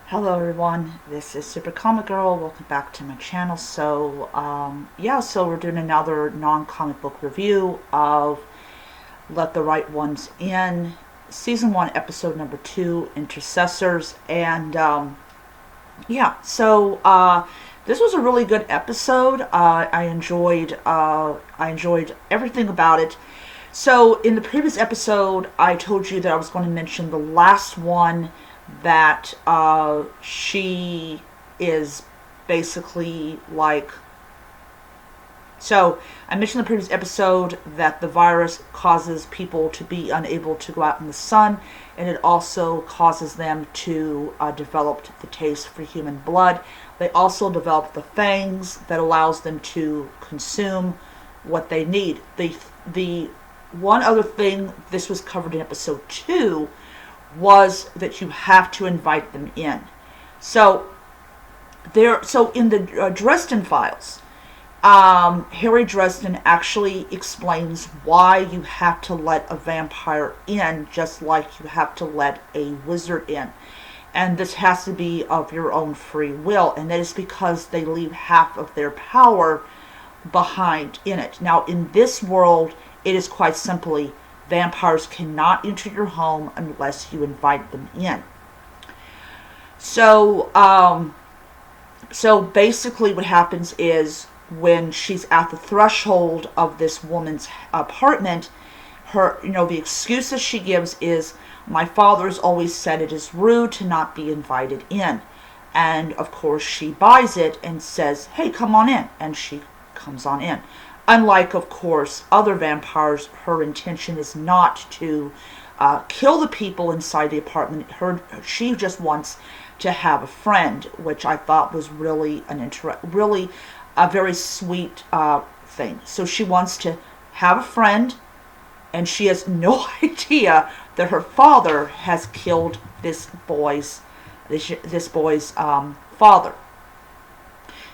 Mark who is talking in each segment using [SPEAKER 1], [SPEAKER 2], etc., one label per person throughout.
[SPEAKER 1] Hello everyone, this is Super Comic Girl. Welcome back to my channel. So we're doing another non-comic book review of Let the Right Ones In, Season 1, Episode number 2, Intercessors. This was a really good episode. I enjoyed everything about it. So in the previous episode, I told you that I was going to mention the last one, that she is basically like... So, I mentioned in the previous episode that the virus causes people to be unable to go out in the sun, and it also causes them to develop the taste for human blood. They also develop the fangs that allows them to consume what they need. The one other thing, this was covered in episode 2, was that you have to invite them in. So in the Dresden Files, Harry Dresden actually explains why you have to let a vampire in, just like you have to let a wizard in. And this has to be of your own free will, and that is because they leave half of their power behind in it. Now, in this world, it is quite simply, vampires cannot enter your home unless you invite them in. So basically what happens is, when she's at the threshold of this woman's apartment, the excuses she gives is, my father's always said it is rude to not be invited in. And of course she buys it and says, hey, come on in. And she comes on in. Unlike, of course, other vampires, her intention is not to kill the people inside the apartment. She just wants to have a friend, which I thought was really a very sweet thing. So she wants to have a friend, and she has no idea that her father has killed this boy's father.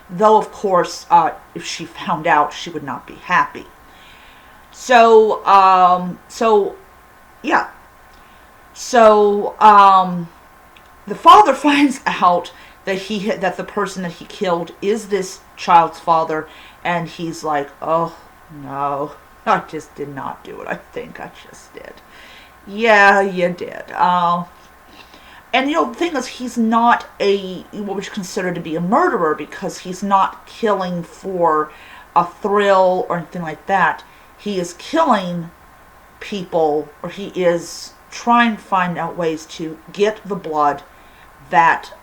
[SPEAKER 1] Though, of course, if she found out, she would not be happy. So the father finds out that the person that he killed is this child's father, and he's like, oh, no, I just did not do it. I think I just did. Yeah, you did. And the thing is, he's not what we consider to be a murderer, because he's not killing for a thrill or anything like that. He is killing people, or he is trying to find out ways to get the blood that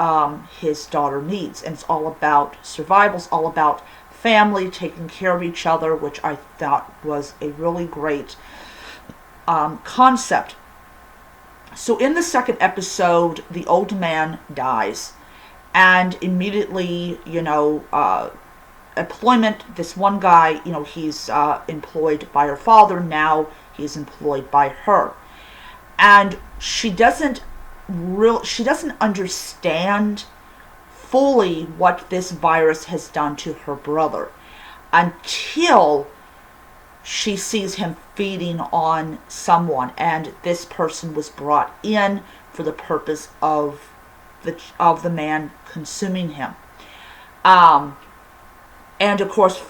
[SPEAKER 1] his daughter needs. And it's all about survival. It's all about family, taking care of each other, which I thought was a really great concept. So in the second episode, the old man dies, and immediately, employment, this one guy, he's employed by her father, now he's employed by her. And she doesn't understand fully what this virus has done to her brother until she sees him feeding on someone, and this person was brought in for the purpose of the man consuming him. And of course,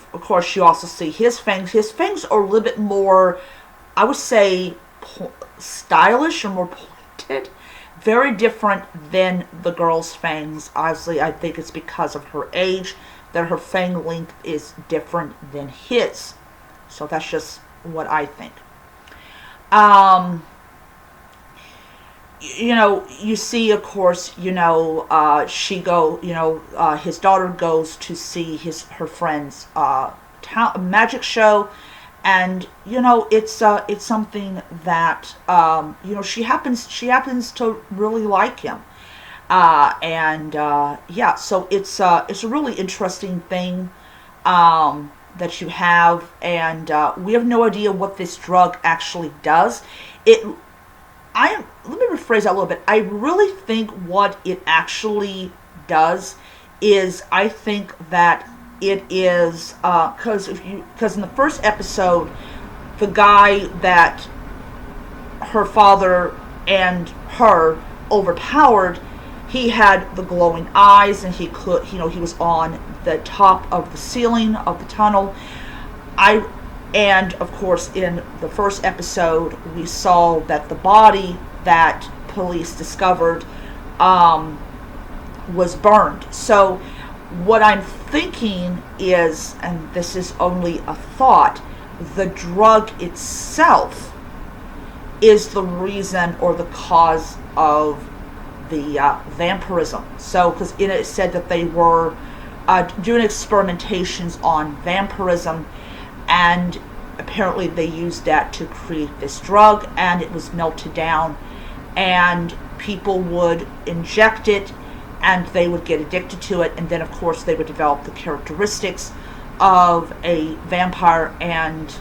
[SPEAKER 1] you also see his fangs. His fangs are a little bit more, I would say, stylish or more pointed. Very different than the girl's fangs. Obviously, I think it's because of her age that her fang length is different than his. So that's just what I think. You see, of course, his daughter goes to see her friend's magic show, and it's something that she happens to really like him, so it's a really interesting thing that you have, and we have no idea what this drug actually does. Let me rephrase that a little bit. I really think what it actually does is, I think that it is because in the first episode, the guy that her father and her overpowered, he had the glowing eyes, and he could, he was on the top of the ceiling of the tunnel. And of course, in the first episode, we saw that the body that police discovered was burned. So what I'm thinking is, and this is only a thought, the drug itself is the reason or the cause of the vampirism. So, because in it said that they were doing experimentations on vampirism, and apparently they used that to create this drug, and it was melted down, and people would inject it, and they would get addicted to it, and then of course they would develop the characteristics of a vampire, and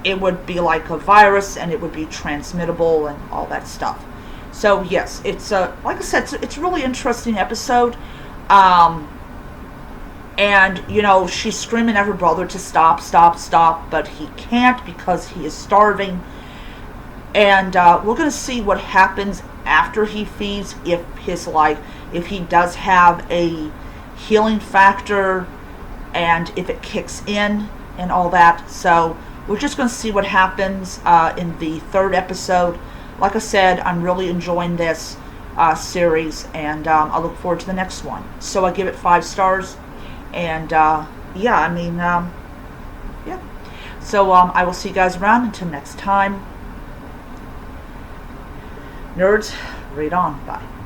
[SPEAKER 1] it would be like a virus, and it would be transmittable and all that stuff. So yes, it's like I said, it's a really interesting episode. And she's screaming at her brother to stop, but he can't because he is starving. And we're going to see what happens after he feeds, if he does have a healing factor, and if it kicks in and all that. So we're just going to see what happens in the third episode. Like I said, I'm really enjoying this series, and I look forward to the next one. So I give it 5 stars, and yeah. So I will see you guys around. Until next time, nerds, read on. Bye.